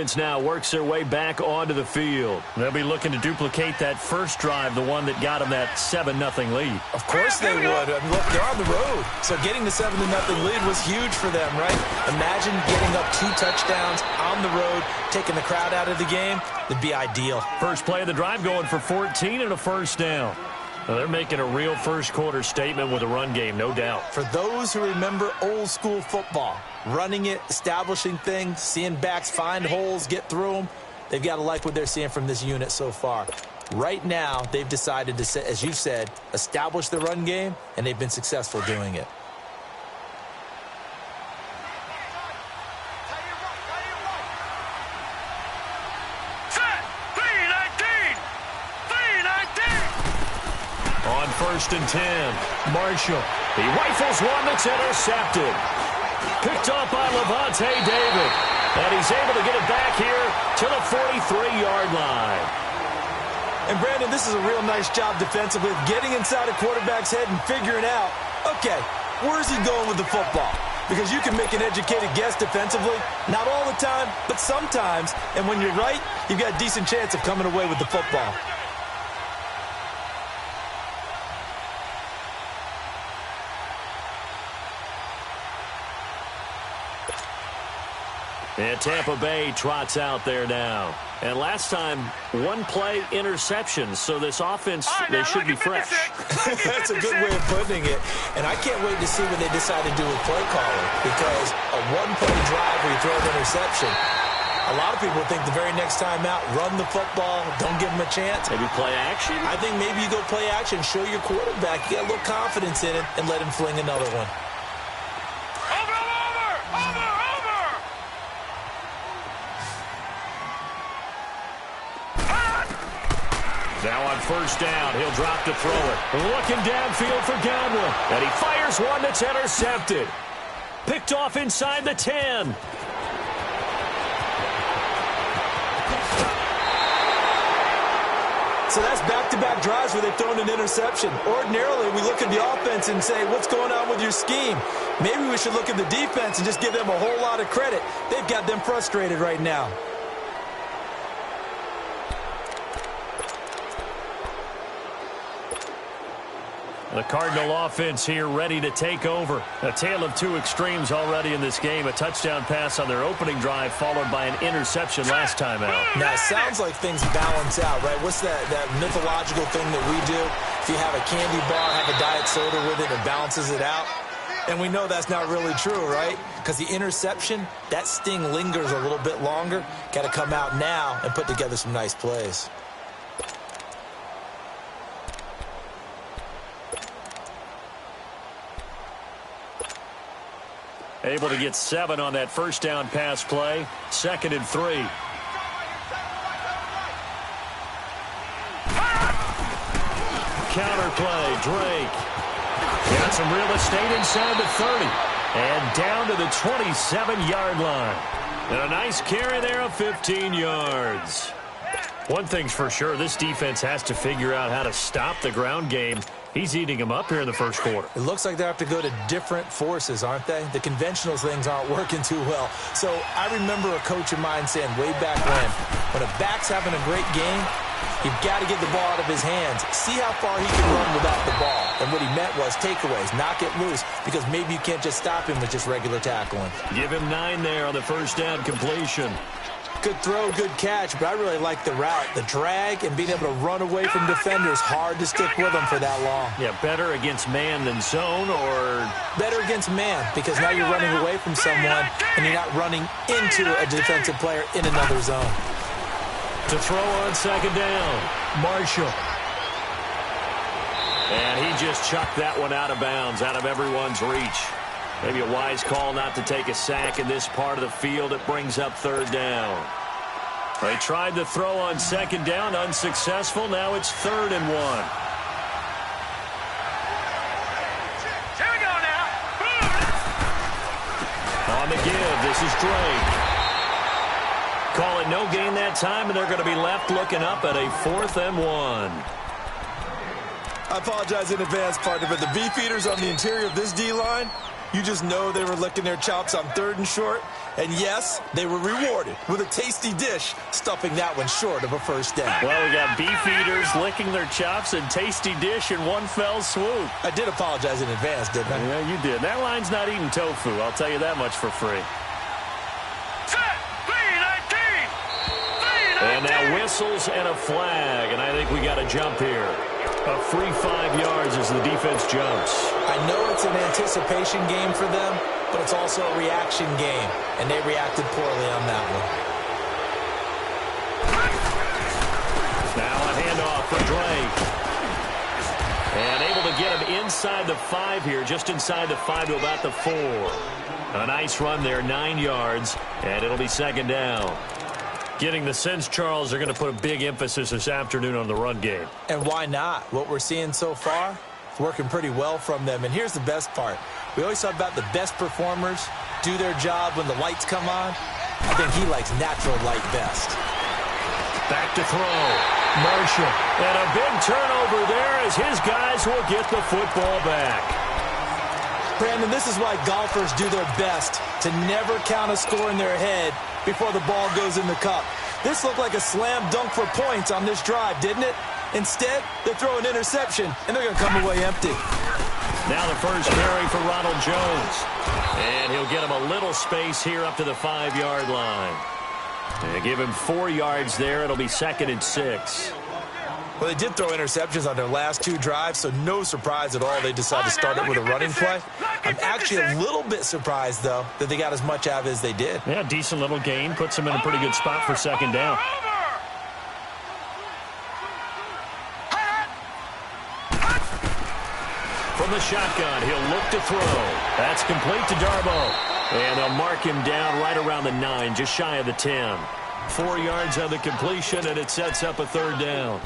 offense now works their way back onto the field. They'll be looking to duplicate that first drive, the one that got them that 7-0 lead. Of course they would. I mean, look, they're on the road. So getting the 7-0 lead was huge for them, right? Imagine getting up 2 touchdowns on the road, taking the crowd out of the game. It'd be ideal. First play of the drive going for 14 and a first down. Well, they're making a real first-quarter statement with a run game, no doubt. For those who remember old-school football, running it, establishing things, seeing backs find holes, get through them, they've got to like what they're seeing from this unit so far. Right now, they've decided to, as you said, establish the run game, and they've been successful doing it. First and 10. Marshall. He rifles one that's intercepted. Picked off by Levante David. And he's able to get it back here to the 43-yard line. And, Brandon, this is a real nice job defensively of getting inside a quarterback's head and figuring out, okay, where's he going with the football? Because you can make an educated guess defensively. Not all the time, but sometimes. And when you're right, you've got a decent chance of coming away with the football. And Tampa Bay trots out there now. And last time, 1-play interception. So this offense, they should be fresh. That's a good way of putting it. And I can't wait to see what they decide to do with play calling. Because a 1-play drive where you throw an interception, a lot of people think the very next time out, run the football, don't give them a chance. Maybe play action? I think maybe you go play action, show your quarterback, get a little confidence in it, and let him fling another one. Now on first down, he'll drop to throw it. Looking downfield for Godwin. And he fires one that's intercepted. Picked off inside the 10. So that's back-to-back drives where they've thrown an interception. Ordinarily, we look at the offense and say, what's going on with your scheme? Maybe we should look at the defense and just give them a whole lot of credit. They've got them frustrated right now. The Cardinal offense here ready to take over. A tale of two extremes already in this game. A touchdown pass on their opening drive followed by an interception last time out. Now, it sounds like things balance out, right? What's that mythological thing that we do? If you have a candy bar, have a diet soda with it, it balances it out. And we know that's not really true, right? Because the interception, that sting lingers a little bit longer. Got to come out now and put together some nice plays. Able to get 7 on that first down pass play. 2nd and 3. Counter play, Drake. Got some real estate inside the 30. And down to the 27-yard line. And a nice carry there of 15 yards. One thing's for sure, this defense has to figure out how to stop the ground game. He's eating them up here in the first quarter. It looks like they have to go to different forces, aren't they? The conventional things aren't working too well. So I remember a coach of mine saying way back when a back's having a great game, you've got to get the ball out of his hands. See how far he can run without the ball. And what he meant was takeaways, knock it loose, because maybe you can't just stop him with just regular tackling. Give him 9 there on the first down completion. Good throw, good catch, but I really like the route. The drag and being able to run away from defenders, hard to stick with them for that long. Yeah, better against man than zone, or? Better against man, because now you're running away from someone and you're not running into a defensive player in another zone. To throw on second down, Marshall. And he just chucked that one out of bounds, out of everyone's reach. Maybe a wise call not to take a sack in this part of the field. It brings up 3rd down. They tried to throw on second down, unsuccessful. Now it's 3rd and 1. Here we go now. On the give, this is Drake. Call it no gain that time, and they're going to be left looking up at a 4th and 1. I apologize in advance, partner, but the beef eaters on the interior of this D-line, You just know they were licking their chops on 3rd and short. And yes, they were rewarded with a tasty dish, stuffing that one short of a first down. Well, we got beef eaters licking their chops and tasty dish in one fell swoop. I did apologize in advance, didn't I? Yeah, you did. That line's not eating tofu. I'll tell you that much for free. Set. 3-19. And now whistles and a flag, and I think we got a jump here. A free 5 yards as the defense jumps. I know it's an anticipation game for them, but it's also a reaction game, and they reacted poorly on that one. Now a handoff for Drake. And able to get him inside the 5 here, just inside the 5 to about the 4. A nice run there, 9 yards, and it'll be 2nd down. Getting the sense, Charles, they're going to put a big emphasis this afternoon on the run game. And why not? What we're seeing so far, it's working pretty well from them. And here's the best part. We always talk about the best performers do their job when the lights come on. I think he likes natural light best. Back to throw. Marshall. And a big turnover there as his guys will get the football back. Brandon, this is why golfers do their best to never count a score in their head before the ball goes in the cup. This looked like a slam dunk for points on this drive, didn't it? Instead, they throw an interception, and they're going to come away empty. Now the first carry for Ronald Jones. And he'll get him a little space here up to the 5-yard line. And give him 4 yards there. It'll be 2nd and 6. Well, they did throw interceptions on their last 2 drives, so no surprise at all they decided to start it with a running play. I'm actually a little bit surprised, though, that they got as much out of it as they did. Yeah, decent little gain. Puts them in a pretty good spot for 2nd down. From the shotgun, he'll look to throw. That's complete to Darboh. And they'll mark him down right around the 9, just shy of the 10. 4 yards on the completion, and it sets up a 3rd down.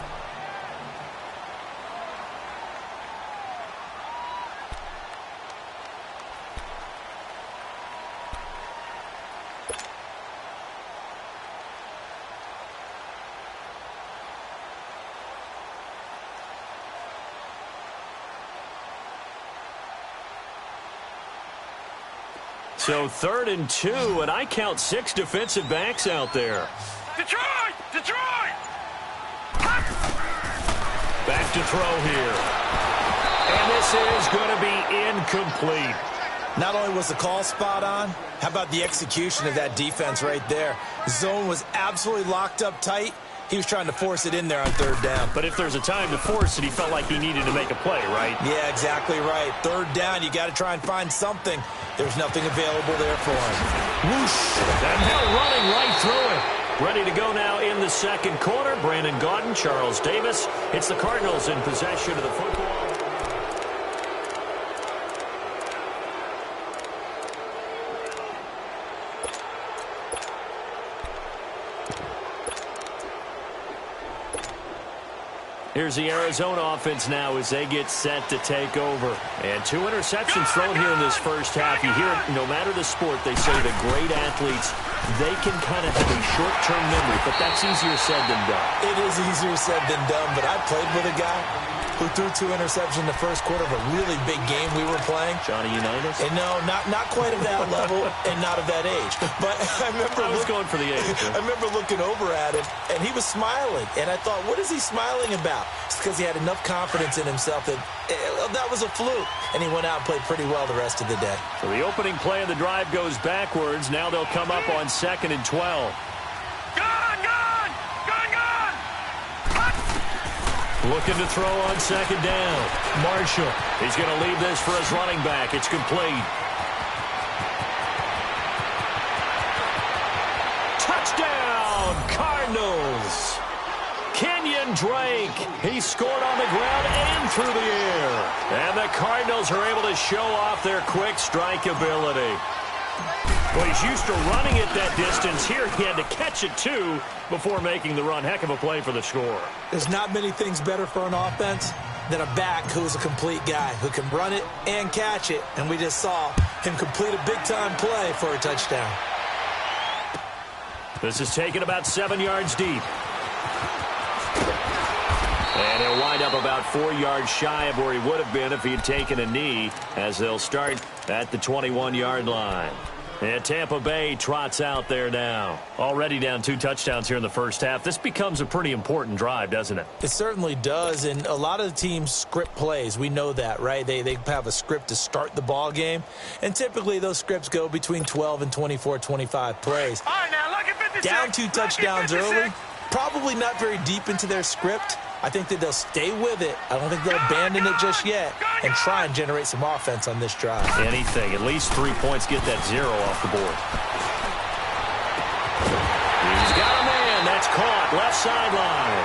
So 3rd and 2, and I count 6 defensive backs out there. Detroit! Detroit! Back to throw here. And this is going to be incomplete. Not only was the call spot on, how about the execution of that defense right there? The zone was absolutely locked up tight. He was trying to force it in there on 3rd down. But if there's a time to force it, he felt like he needed to make a play, right? Yeah, exactly right. 3rd down, you got to try and find something. There's nothing available there for him. Whoosh! And now running right through it. Ready to go now in the 2nd quarter. Brandon Gaudin, Charles Davis. It's the Cardinals in possession of the football. Here's the Arizona offense now as they get set to take over. And 2 interceptions thrown here in this first half. You hear it, no matter the sport, they say the great athletes, they can kind of have a short-term memory, but that's easier said than done. It is easier said than done, but I played with a guy who threw 2 interceptions in the first quarter of a really big game we were playing. Johnny Unitas? And no, not quite of that level and not of that age. But I was going for the age. I remember looking over at him, and he was smiling. And I thought, what is he smiling about? It's because he had enough confidence in himself that that was a fluke. And he went out and played pretty well the rest of the day. So the opening play of the drive goes backwards. Now they'll come up on 2nd and 12. Looking to throw on 2nd down. Marshall. He's going to leave this for his running back. It's complete. Touchdown, Cardinals. Kenyon Drake. He scored on the ground and through the air. And the Cardinals are able to show off their quick strike ability. Well, he's used to running it that distance. Here he had to catch it, too, before making the run. Heck of a play for the score. There's not many things better for an offense than a back who is a complete guy, who can run it and catch it. And we just saw him complete a big-time play for a touchdown. This is taken about 7 yards deep. And he'll wind up about 4 yards shy of where he would have been if he had taken a knee, as they'll start at the 21-yard line. And Tampa Bay trots out there now. Already down 2 touchdowns here in the first half. This becomes a pretty important drive, doesn't it? It certainly does, and a lot of the teams script plays. We know that, right? They have a script to start the ball game, and typically those scripts go between 12 and 24, 25 plays. All right, now, look at 56. Down 2 touchdowns early, probably not very deep into their script. I think that they'll stay with it. I don't think they'll abandon it just yet and try and generate some offense on this drive. Anything. At least 3 points, get that 0 off the board. He's got a man. That's caught. Left sideline.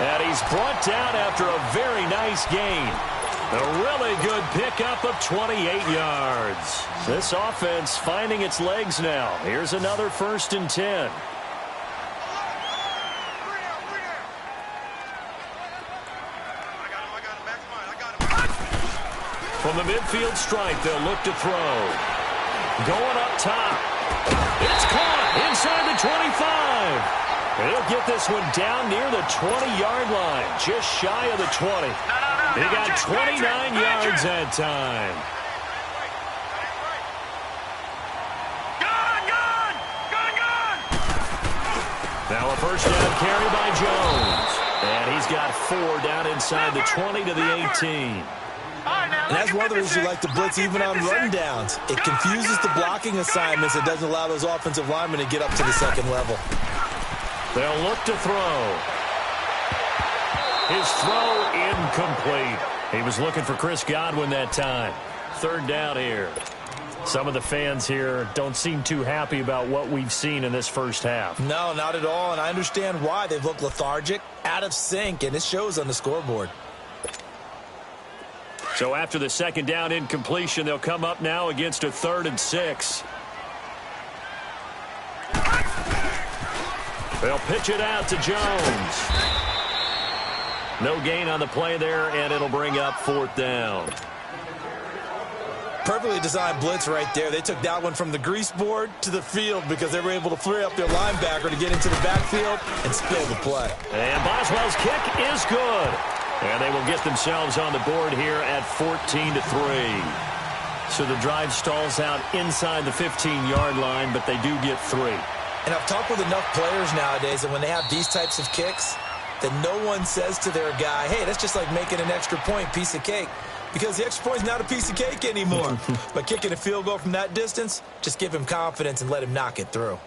And he's brought down after a very nice gain. A really good pickup of 28 yards. This offense finding its legs now. Here's another 1st and 10. From the midfield stripe, they'll look to throw. Going up top. It's caught inside the 25. He'll get this one down near the 20-yard line, just shy of the 20. He got 29 yards that time. Now a first down carry by Jones. And he's got 4 down inside the 20 to the 18. And that's one of the reasons you like to blitz even on rundowns. It confuses the blocking assignments. It doesn't allow those offensive linemen to get up to the second level. They'll look to throw. His throw incomplete. He was looking for Chris Godwin that time. 3rd down here. Some of the fans here don't seem too happy about what we've seen in this first half. No, not at all, and I understand why. They've looked lethargic, out of sync, and it shows on the scoreboard. So after the 2nd down incompletion, they'll come up now against a 3rd and 6. They'll pitch it out to Jones. No gain on the play there, and it'll bring up 4th down. Perfectly designed blitz right there. They took that one from the grease board to the field because they were able to free up their linebacker to get into the backfield and spill the play. And Boswell's kick is good. And they will get themselves on the board here at 14-3. So the drive stalls out inside the 15-yard line, but they do get 3. And I've talked with enough players nowadays that when they have these types of kicks, that no one says to their guy, hey, that's just like making an extra point, piece of cake. Because the extra point's not a piece of cake anymore. But kicking a field goal from that distance, just give him confidence and let him knock it through.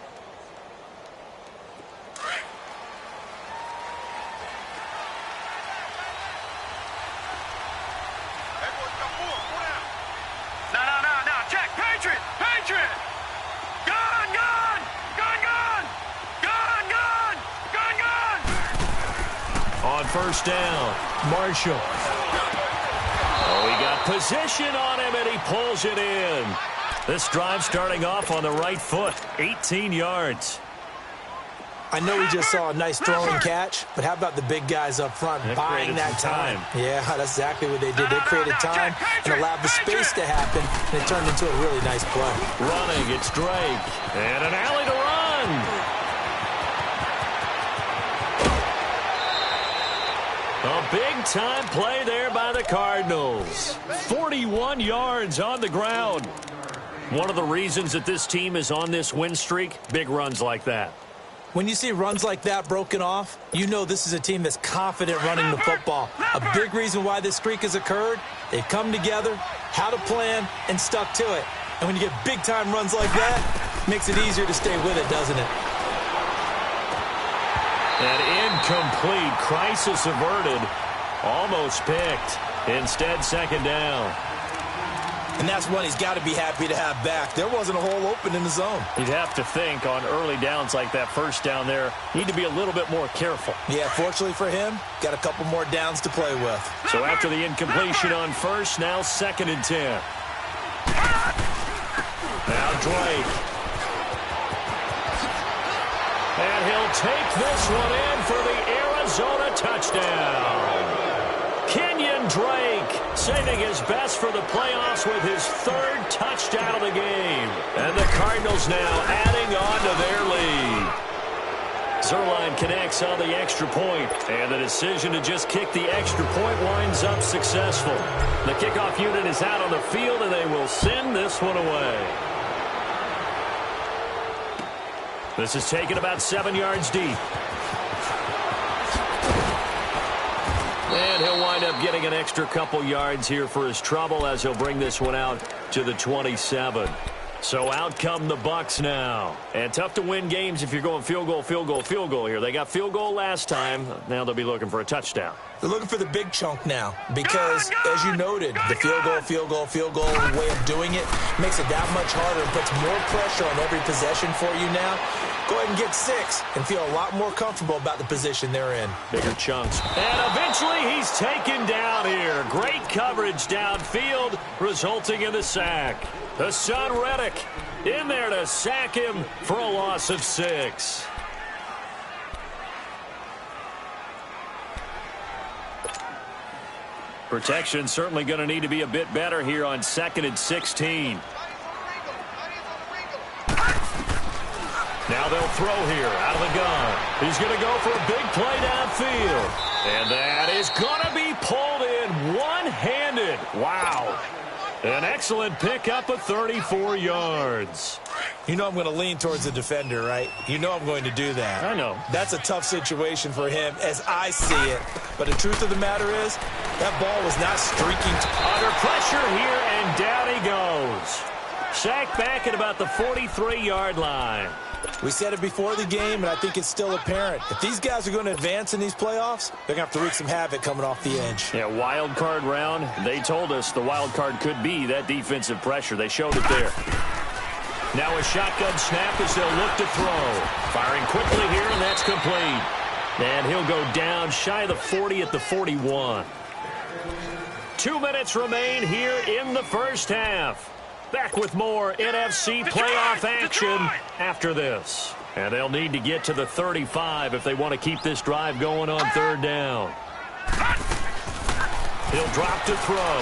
First down, Marshall. Oh, he got position on him, and he pulls it in. This drive starting off on the right foot, 18 yards. I know we just saw a nice throwing catch, but how about the big guys up front buying that time? Yeah, that's exactly what they did. They created time and allowed the space to happen, and it turned into a really nice play. Running, it's Drake, and an alley to run. A big-time play there by the Cardinals. 41 yards on the ground. One of the reasons that this team is on this win streak, big runs like that. When you see runs like that broken off, you know this is a team that's confident running the football. A big reason why this streak has occurred, they've come together, had a plan, and stuck to it. And when you get big-time runs like that, it makes it easier to stay with it, doesn't it? An incomplete, crisis averted, almost picked. Instead, 2nd down. And that's one he's got to be happy to have back. There wasn't a hole open in the zone. You'd have to think on early downs like that first down there, need to be a little bit more careful. Yeah, fortunately for him, got a couple more downs to play with. So after the incompletion on first, now 2nd and 10. Now Drake. And he'll take this one in for the Arizona touchdown. Kenyon Drake saving his best for the playoffs with his 3rd touchdown of the game. And the Cardinals now adding on to their lead. Zerline connects on the extra point, and the decision to just kick the extra point winds up successful. The kickoff unit is out on the field, and they will send this one away. This is taken about 7 yards deep. And he'll wind up getting an extra couple yards here for his trouble as he'll bring this one out to the 27. So out come the Bucs now. And tough to win games if you're going field goal, field goal, field goal here. They got field goal last time. Now they'll be looking for a touchdown. They're looking for the big chunk now because, as you noted, the field goal, field goal, field goal way of doing it makes it that much harder and puts more pressure on every possession for you now. Go ahead and get 6 and feel a lot more comfortable about the position they're in. Bigger chunks. And eventually he's taken down here. Great coverage downfield, resulting in the sack. Hassan Reddick in there to sack him for a loss of 6. Protection certainly going to need to be a bit better here on 2nd and 16. Now they'll throw here out of the gun. He's going to go for a big play downfield. And that is going to be pulled in one-handed. Wow. An excellent pickup of 34 yards. You know I'm going to lean towards the defender, right? You know I'm going to do that. I know. That's a tough situation for him as I see it. But the truth of the matter is, that ball was not streaking. Under pressure here, and down he goes. Sacked back at about the 43-yard line. We said it before the game, and I think it's still apparent. If these guys are going to advance in these playoffs, they're going to have to wreak some havoc coming off the edge. Yeah, wild card round. They told us the wild card could be that defensive pressure. They showed it there. Now a shotgun snap as they'll look to throw. Firing quickly here, and that's complete. And he'll go down shy of the 40 at the 41. 2 minutes remain here in the first half. Back with more NFC playoff action after this. And they'll need to get to the 35 if they want to keep this drive going on 3rd down. He'll drop to throw.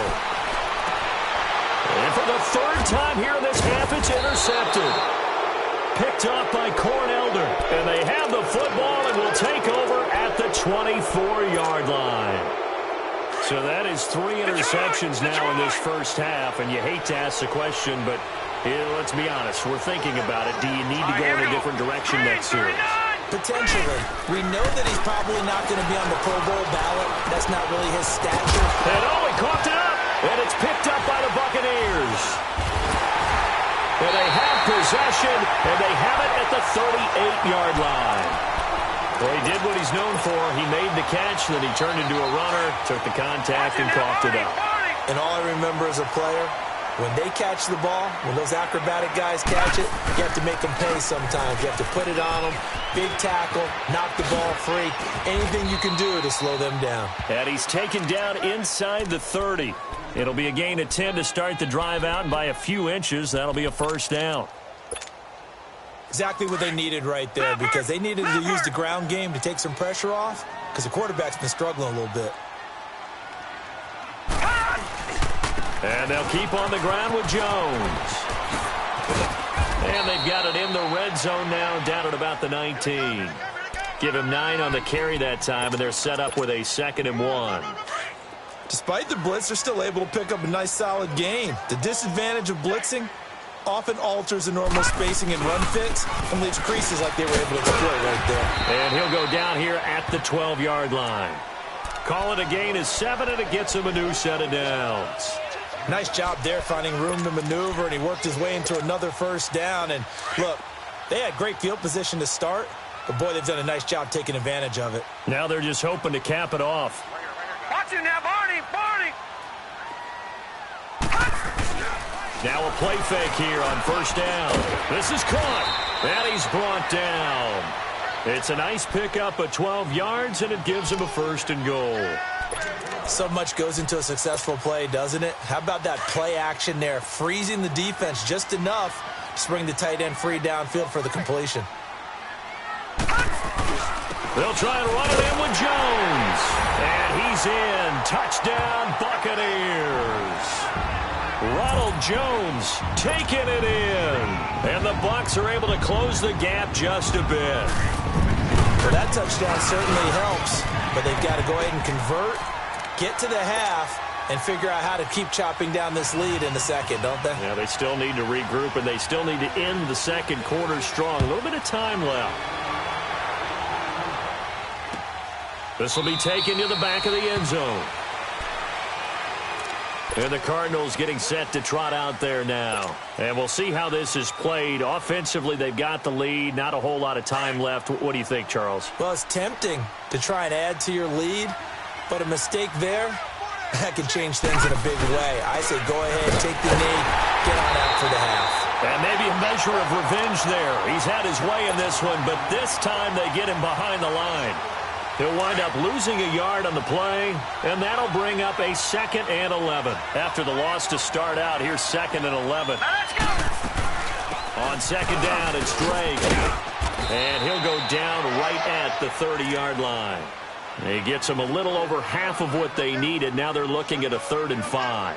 And for the 3rd time here in this half, it's intercepted. Picked up by Cornelder. And they have the football and will take over at the 24-yard line. So that is 3 interceptions now in this first half, and you hate to ask the question, but let's be honest, we're thinking about it. Do you need to go in a different direction next series? Potentially. We know that he's probably not going to be on the Pro Bowl ballot. That's not really his stature. And he coughed it up, and it's picked up by the Buccaneers. And they have possession, and they have it at the 38-yard line. Well, he did what he's known for. He made the catch, then he turned into a runner, took the contact, and coughed it up. And all I remember as a player, when they catch the ball, when those acrobatic guys catch it, you have to make them pay sometimes. You have to put it on them, big tackle, knock the ball free, anything you can do to slow them down. And he's taken down inside the 30. It'll be a gain of 10 to start the drive out, and by a few inches, that'll be a 1st down. Exactly what they needed right there, because they needed to use the ground game to take some pressure off, because the quarterback's been struggling a little bit. And they'll keep on the ground with Jones. And they've got it in the red zone now, down at about the 19. Give him 9 on the carry that time, and they're set up with a 2nd and 1. Despite the blitz, they're still able to pick up a nice, solid gain. The disadvantage of blitzing often alters the normal spacing and run fits and leaves creases like they were able to exploit right there. And he'll go down here at the 12-yard line. Call it a gain of 7, and it gets him a new set of downs. Nice job there finding room to maneuver, and he worked his way into another 1st down. And look, they had great field position to start, but boy, they've done a nice job taking advantage of it. Now they're just hoping to cap it off. Watch it now, Barney! Barney! Now a play fake here on 1st down. This is caught, and he's brought down. It's a nice pickup of 12 yards, and it gives him a 1st and goal. So much goes into a successful play, doesn't it? How about that play action there, freezing the defense just enough to bring the tight end free downfield for the completion. They'll try and run it in with Jones. And he's in. Touchdown, Buccaneers. Ronald Jones taking it in. And the Bucs are able to close the gap just a bit. touchdown certainly helps, but they've got to go ahead and convert, get to the half, and figure out how to keep chopping down this lead in the second, don't they? Yeah, they still need to regroup, and they still need to end the second quarter strong. A little bit of time left. This will be taken to the back of the end zone. And the Cardinals getting set to trot out there now. And we'll see how this is played. Offensively, they've got the lead. Not a whole lot of time left. What do you think, Charles? Well, it's tempting to try and add to your lead, but a mistake there, that can change things in a big way. I say go ahead, take the knee, get on out for the half. And maybe a measure of revenge there. He's had his way in this one, but this time they get him behind the line. He'll wind up losing a yard on the play, and that'll bring up a 2nd and 11. After the loss to start out, here's 2nd and 11. Let's go. On 2nd down, it's Drake. And he'll go down right at the 30-yard line. He gets them a little over half of what they needed. Now they're looking at a 3rd and 5.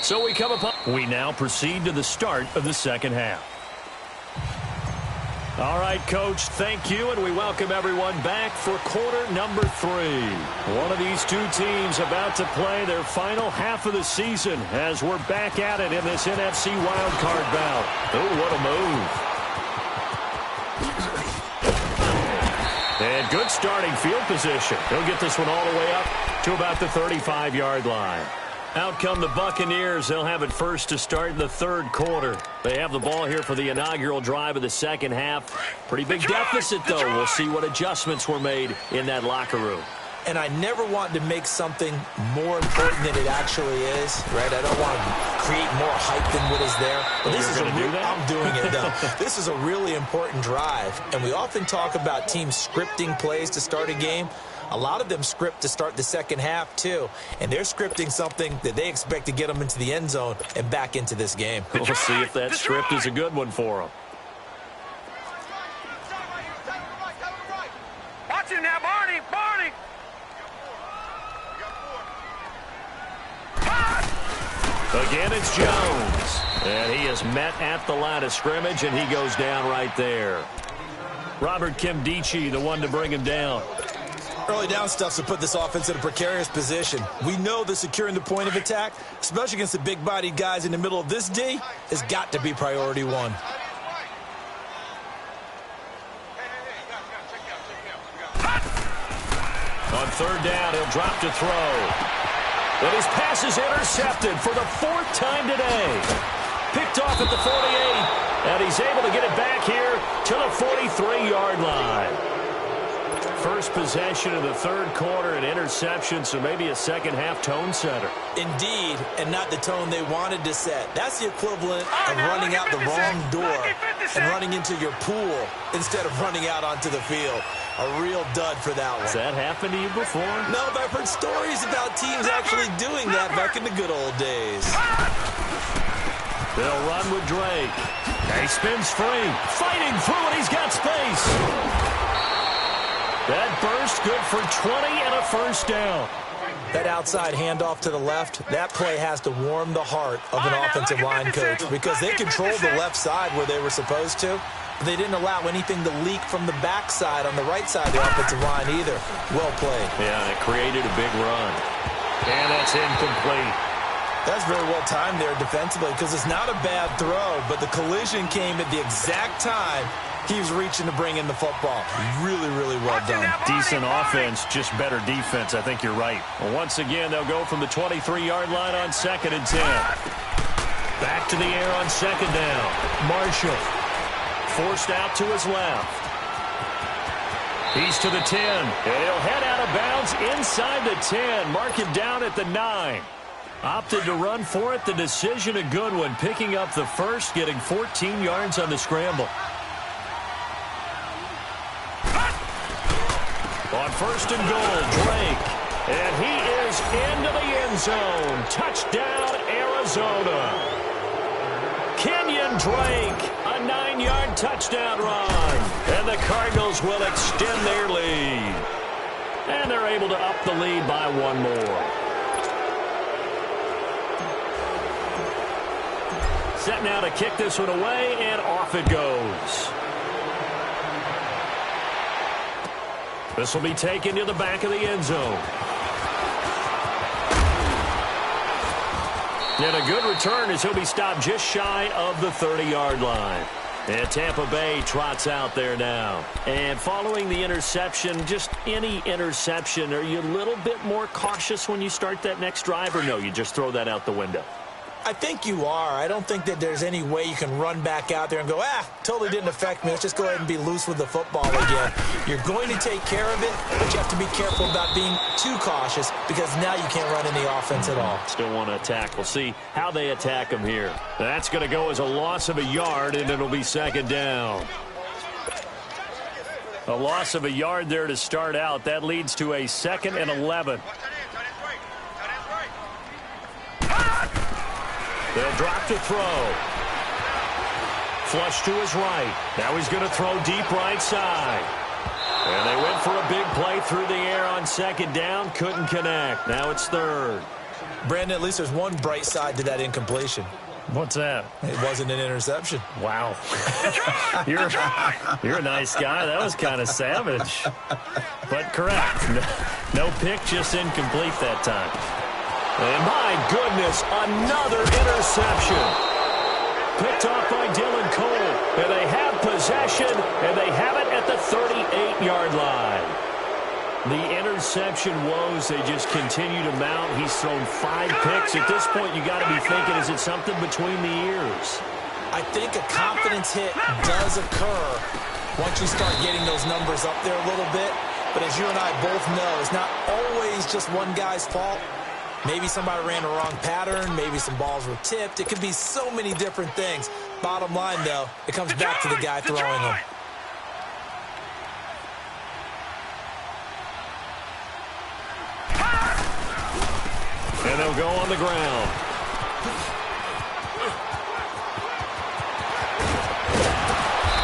So we now proceed to the start of the second half. All right, Coach, thank you, and we welcome everyone back for quarter number 3. One of these two teams about to play their final half of the season as we're back at it in this NFC wildcard bout. Oh, what a move. And good starting field position. He'll get this one all the way up to about the 35-yard line. Out come the Buccaneers. They'll have it first to start in the 3rd quarter. They have the ball here for the inaugural drive of the second half. Pretty big deficit, though. We'll see what adjustments were made in that locker room. And I never want to make something more important than it actually is, right? I don't want to create more hype than what is there. But this is I'm doing it, though. This is a really important drive. And we often talk about teams scripting plays to start a game. A lot of them script to start the second half, too. And they're scripting something that they expect to get them into the end zone and back into this game. We'll see if that script is a good one for them. Watch him now, Barney. Barney. Again, it's Jones. And he is met at the line of scrimmage, and he goes down right there. Robert Kimdichie, the one to bring him down. Early down stuff to put this offense in a precarious position. We know that securing the point of attack, especially against the big-bodied guys in the middle of this D, has got to be priority one. On 3rd down, he'll drop to throw. But his pass is intercepted for the 4th time today. Picked off at the 48, and he's able to get it back here to the 43-yard line. First possession of the 3rd quarter, an interception, so maybe a second-half tone setter. Indeed, and not the tone they wanted to set. That's the equivalent of running out the wrong door and running into your pool instead of running out onto the field. A real dud for that one. Has that happened to you before? No, but I've heard stories about teams actually doing that back in the good old days. They'll run with Drake. He spins free, fighting through it. He's got space. That burst good for 20 and a 1st down. That outside handoff to the left, that play has to warm the heart of an offensive line coach because they controlled the left side where they were supposed to. But they didn't allow anything to leak from the backside on the right side of the offensive line either. Well played. Yeah, it created a big run. And that's incomplete. That's very well timed there defensively because it's not a bad throw, but the collision came at the exact time he was reaching to bring in the football. Really, really well done. Decent offense, just better defense. I think you're right. Well, once again, they'll go from the 23-yard line on 2nd and 10. Back to the air on 2nd down. Marshall forced out to his left. He's to the 10, and he'll head out of bounds inside the 10. Mark him down at the 9. Opted to run for it. The decision a good one. Picking up the first, getting 14 yards on the scramble. On 1st and goal, Drake. And he is into the end zone. Touchdown, Arizona. Kenyon Drake, a 9-yard touchdown run. And the Cardinals will extend their lead. And they're able to up the lead by one more. Set now to kick this one away, and off it goes. This will be taken to the back of the end zone. And a good return as he'll be stopped just shy of the 30-yard line. And Tampa Bay trots out there now. And following the interception, just any interception, are you a little bit more cautious when you start that next drive, or no, you just throw that out the window? I think you are. I don't think that there's any way you can run back out there and go, totally didn't affect me. Let's just go ahead and be loose with the football again. You're going to take care of it, but you have to be careful about being too cautious because now you can't run any offense at all. Still want to attack. We'll see how they attack him here. That's going to go as a loss of a yard, and it'll be second down. A loss of a yard there to start out. That leads to a 2nd and 11. They'll drop to throw. Flush to his right. Now he's going to throw deep right side. And they went for a big play through the air on second down. Couldn't connect. Now it's third. Brandon, at least there's one bright side to that incompletion. What's that? It wasn't an interception. Wow. You're a nice guy. That was kind of savage. But correct. No pick, just incomplete that time. And my goodness, another interception. Picked off by Dylan Cole. And they have possession, and they have it at the 38-yard line. The interception woes, they just continue to mount. He's thrown 5 picks. At this point, you got to be thinking, is it something between the ears? I think a confidence hit does occur once you start getting those numbers up there a little bit. But as you and I both know, it's not always just one guy's fault. Maybe somebody ran a wrong pattern. Maybe some balls were tipped. It could be so many different things. Bottom line, though, it comes back to the guy throwing them. And they'll go on the ground.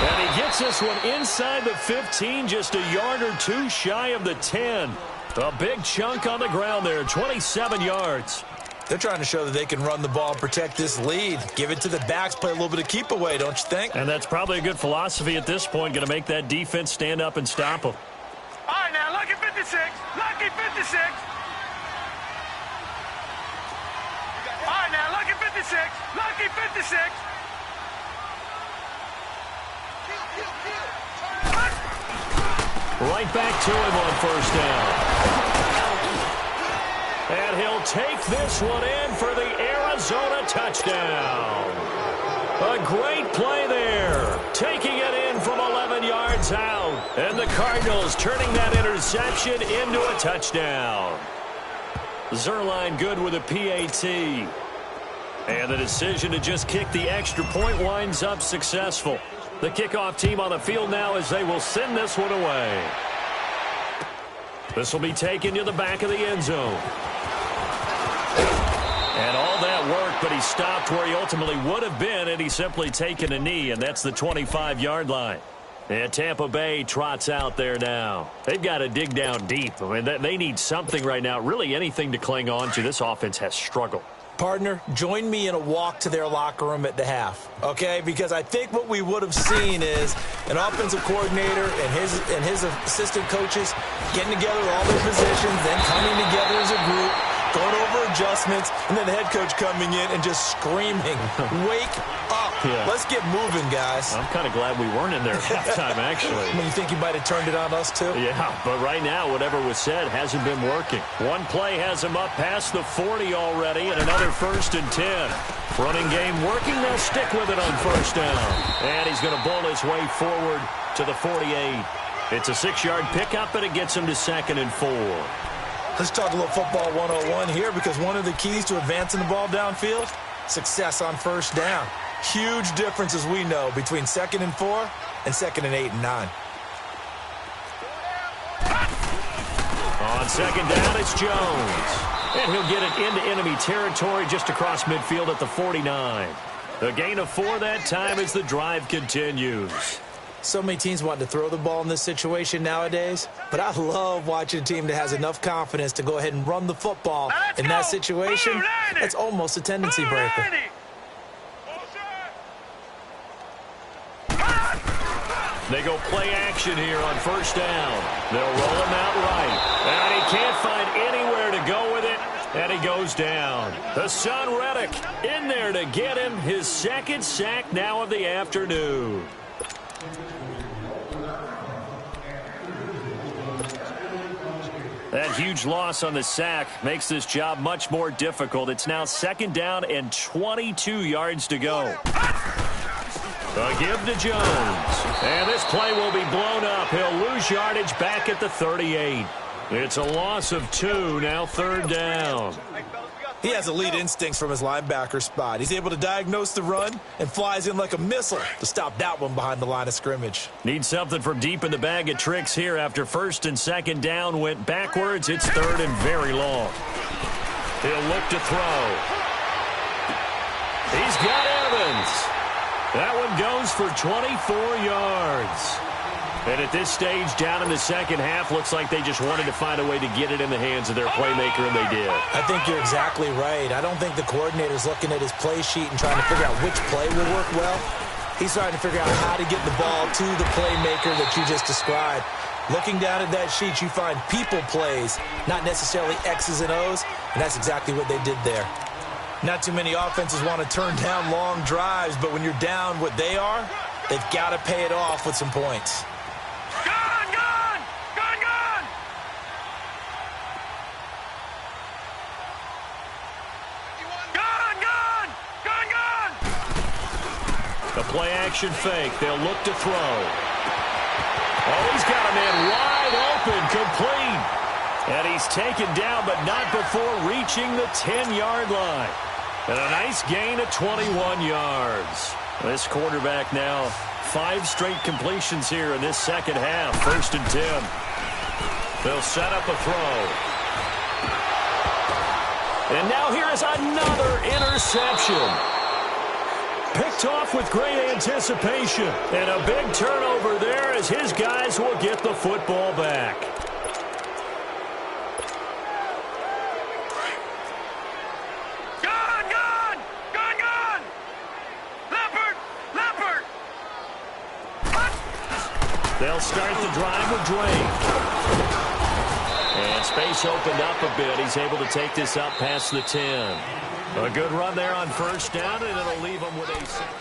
And he gets this one inside the 15, just a yard or two shy of the 10. A big chunk on the ground there, 27 yards. They're trying to show that they can run the ball and protect this lead. Give it to the backs, play a little bit of keep away, don't you think? And that's probably a good philosophy at this point, going to make that defense stand up and stop them. All right, now, lucky 56. Lucky 56. All right, now, lucky 56. Lucky 56. Right back to him on first down. And he'll take this one in for the Arizona touchdown. A great play there. Taking it in from 11 yards out. And the Cardinals turning that interception into a touchdown. Zerline good with a PAT. And the decision to just kick the extra point winds up successful. The kickoff team on the field now as they will send this one away. This will be taken to the back of the end zone. And all that work, but he stopped where he ultimately would have been had he simply taken a knee, and that's the 25-yard line. And Tampa Bay trots out there now. They've got to dig down deep. I mean, they need something right now, really anything to cling on to. This offense has struggled. Partner, join me in a walk to their locker room at the half, okay? Because I think what we would have seen is an offensive coordinator and his assistant coaches getting together with all their positions, then coming together as a group, going over adjustments, and then the head coach coming in and just screaming, wake up. Yeah. Let's get moving, guys. I'm kind of glad we weren't in there at halftime, actually. I mean, you think you might have turned it on us, too? Yeah, but right now, whatever was said hasn't been working. One play has him up past the 40 already, and another 1st and 10. Running game working. They'll stick with it on first down. And he's going to bowl his way forward to the 48. It's a 6-yard pickup, and it gets him to 2nd and 4. Let's talk a little football 101 here, because one of the keys to advancing the ball downfield, success on first down. Huge difference, as we know, between 2nd and 4 and 2nd and 8 and 9. On 2nd down, it's Jones. And he'll get it into enemy territory just across midfield at the 49. A gain of 4 that time as the drive continues. So many teams want to throw the ball in this situation nowadays, but I love watching a team that has enough confidence to go ahead and run the football in that situation. That's almost a tendency breaker. They go play action here on first down. They'll roll him out right. And he can't find anywhere to go with it. And he goes down. Hassan Reddick in there to get him his second sack now of the afternoon. That huge loss on the sack makes this job much more difficult. It's now second down and 22 yards to go. A give to Jones. And this play will be blown up. He'll lose yardage back at the 38. It's a loss of 2, now third down. He has elite instincts from his linebacker spot. He's able to diagnose the run and flies in like a missile to stop that one behind the line of scrimmage. Need something from deep in the bag of tricks here after first and second down went backwards. It's third and very long. He'll look to throw. He's got Evans. That one goes for 24 yards. And at this stage, down in the second half, looks like they just wanted to find a way to get it in the hands of their playmaker, and they did. I think you're exactly right. I don't think the coordinator's looking at his play sheet and trying to figure out which play will work well. He's trying to figure out how to get the ball to the playmaker that you just described. Looking down at that sheet, you find people plays, not necessarily X's and O's, and that's exactly what they did there. Not too many offenses want to turn down long drives, but when you're down what they are, they've got to pay it off with some points. The play-action fake. They'll look to throw. Oh, he's got a man wide open, complete. And he's taken down, but not before reaching the 10-yard line. And a nice gain of 21 yards. This quarterback now 5 straight completions here in this second half. First and 10. They'll set up a throw. And now here is another interception. Picked off with great anticipation. And a big turnover there as his guys will get the football back. Gone! Leopard! They'll start the drive with Drake. And space opened up a bit. He's able to take this up past the 10. A good run there on first down, and it'll leave him with a second.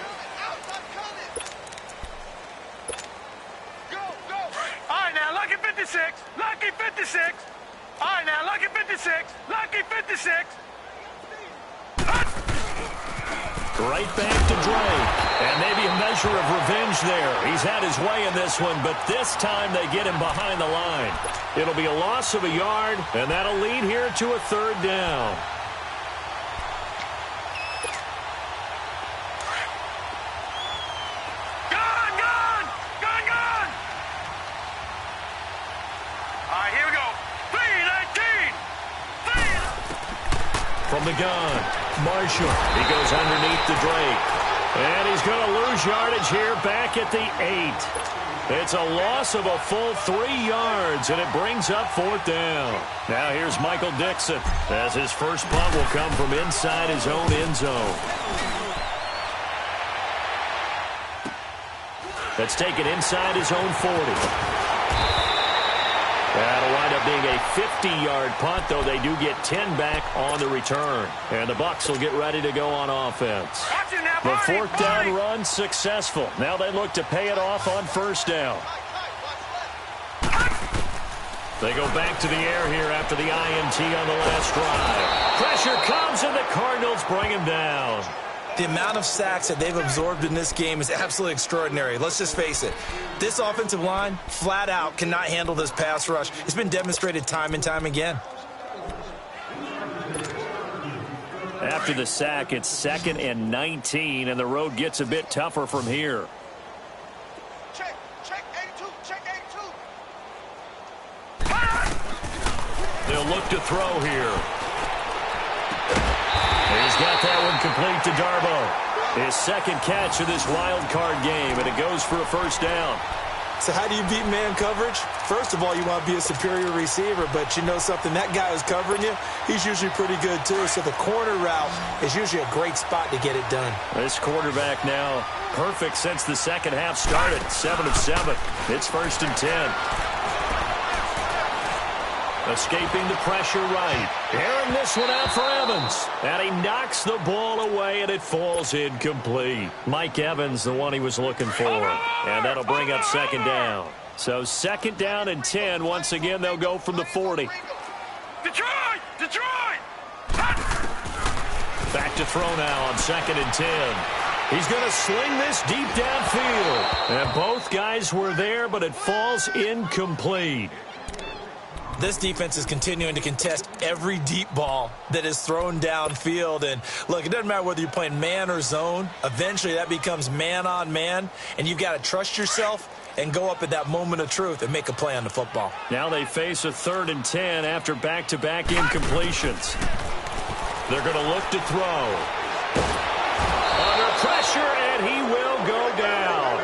Go! All right, now, lucky 56. All right, now, lucky 56. Right back to Drake. And maybe a measure of revenge there. He's had his way in this one, but this time they get him behind the line. It'll be a loss of a yard, and that'll lead here to a third down. From the gun, Marshall. He goes underneath the Drake. And he's going to lose yardage here back at the 8. It's a loss of a full 3 yards, and it brings up fourth down. Now here's Michael Dixon as his first punt will come from inside his own end zone. That's taken inside his own 40. That'll wind up being a 50-yard punt, though they do get 10 back on the return. And the Bucs will get ready to go on offense. The fourth down run successful. Now they look to pay it off on first down. They go back to the air here after the INT on the last drive. Pressure comes, and the Cardinals bring him down. The amount of sacks that they've absorbed in this game is absolutely extraordinary. Let's just face it. This offensive line, flat out, cannot handle this pass rush. It's been demonstrated time and time again. After the sack, it's 2nd and 19, and the road gets a bit tougher from here. Check 82. They'll look to throw here. He's got that one complete to Darboh. His second catch of this wild card game, and it goes for a first down. So how do you beat man coverage? First of all, you want to be a superior receiver, but you know something, that guy who's covering you, he's usually pretty good too. So the corner route is usually a great spot to get it done. This quarterback now perfect since the second half started. 7 of 7. It's 1st and 10. Escaping the pressure right. Airing this one out for Evans. And he knocks the ball away, and it falls incomplete. Mike Evans, the one he was looking for. And that'll bring up 2nd down. So 2nd down and 10. Once again, they'll go from the 40. Detroit! Detroit! Back to throw now on 2nd and 10. He's going to sling this deep downfield. And both guys were there, but it falls incomplete. This defense is continuing to contest every deep ball that is thrown downfield. And, look, it doesn't matter whether you're playing man or zone. Eventually, that becomes man on man. And you've got to trust yourself and go up at that moment of truth and make a play on the football. Now they face a 3rd and 10 after back-to-back incompletions. They're going to look to throw. Under pressure, and he will go down.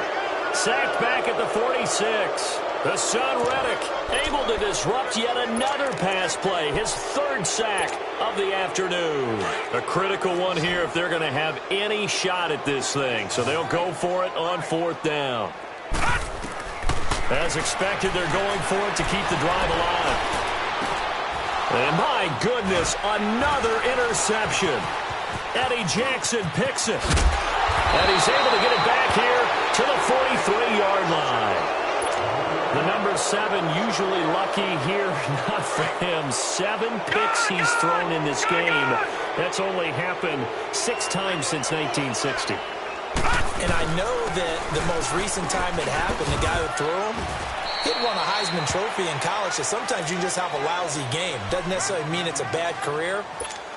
Sacked back at the 46. The son, Reddick, able to disrupt yet another pass play. His 3rd sack of the afternoon. A critical one here if they're going to have any shot at this thing. So they'll go for it on 4th down. As expected, they're going for it to keep the drive alive. And my goodness, another interception. Eddie Jackson picks it. And he's able to get it back here to the 43-yard line. The number 7 usually lucky here, not for him. 7 picks he's thrown in this game. That's only happened 6 times since 1960. And I know that the most recent time it happened, the guy who threw him, he'd won a Heisman Trophy in college, so sometimes you just have a lousy game. Doesn't necessarily mean it's a bad career,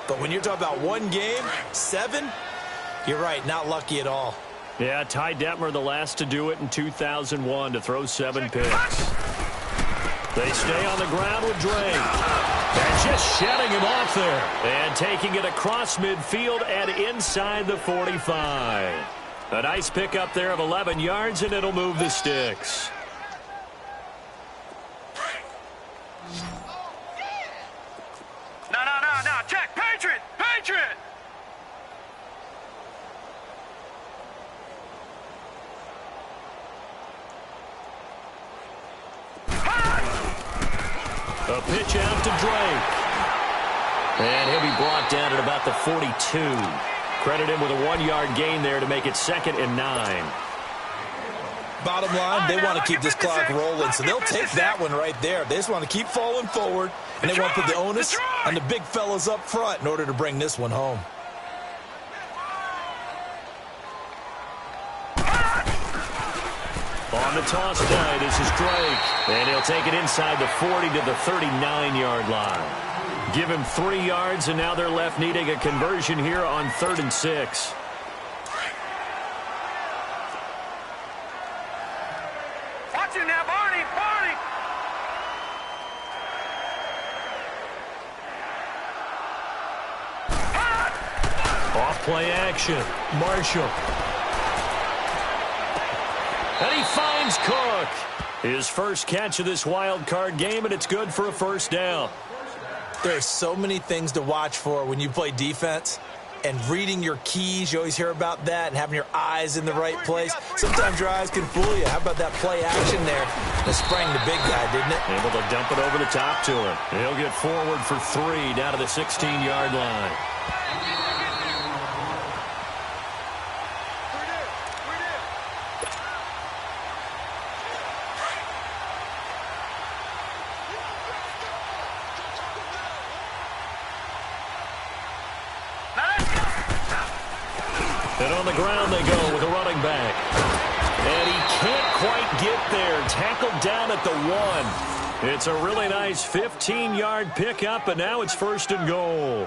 but when you're talking about one game, 7, you're right, not lucky at all. Yeah, Ty Detmer, the last to do it in 2001, to throw 7 picks. They stay on the ground with Drake. And just shedding him off there. And taking it across midfield and inside the 45. A nice pickup there of 11 yards, and it'll move the sticks. No. Check. Patriot! Patriot! A pitch out to Drake. And he'll be brought down at about the 42. Credit him with a 1-yard gain there to make it 2nd and 9. Bottom line, they want to keep this clock rolling, so they'll take that one right there. They just want to keep falling forward, and they want to put the onus on the big fellas up front in order to bring this one home. On the toss play, this is Drake. And he'll take it inside the 40 to the 39-yard line. Give him 3 yards, and now they're left needing a conversion here on 3rd and 6. Watch it now, Barney! Barney! Off play action. Marshall. And he finds Cook. His first catch of this wild card game, and it's good for a 1st down. There are so many things to watch for when you play defense. And reading your keys, you always hear about that, and having your eyes in the right place. Sometimes your eyes can fool you. How about that play action there? That sprang the big guy, didn't it? Able to dump it over the top to him. He'll get forward for 3 down to the 16-yard line. And on the ground they go with a running back. And he can't quite get there. Tackled down at the 1. It's a really nice 15-yard pickup, and now it's 1st and goal.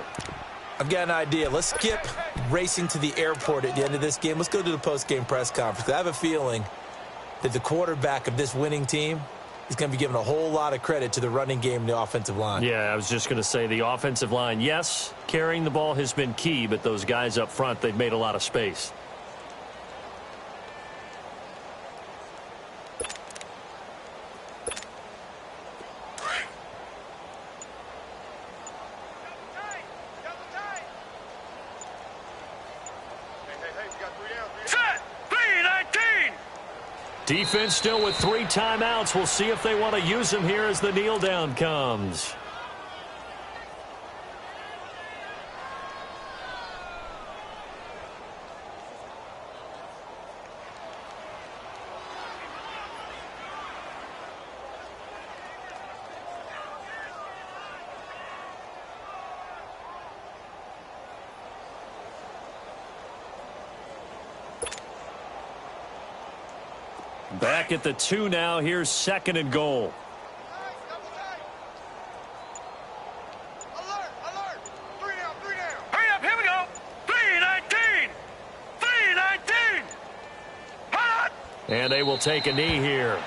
I've got an idea. Let's skip racing to the airport at the end of this game. Let's go to the post-game press conference. I have a feeling that the quarterback of this winning team is going to be given a whole lot of credit to the running game and the offensive line. Yeah, I was just going to say the offensive line, yes, carrying the ball has been key, but those guys up front, they've made a lot of space. Defense still with 3 timeouts. We'll see if they want to use them here as the kneel down comes. Back at the 2 now. Here's 2nd and goal. Alert, alert. 3 down, 3 down. Hurry up, here we go. 3-19. 3-19. Hot. And they will take a knee here.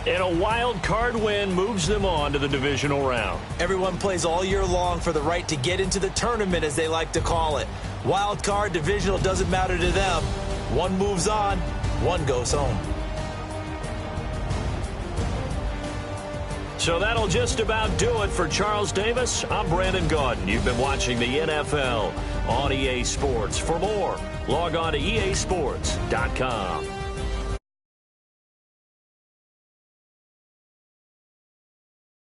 And a wild card win moves them on to the divisional round. Everyone plays all year long for the right to get into the tournament, as they like to call it. Wild card, divisional, doesn't matter to them. One moves on, one goes home. So that'll just about do it for Charles Davis. I'm Brandon Gaudin. You've been watching the NFL on EA Sports. For more, log on to easports.com.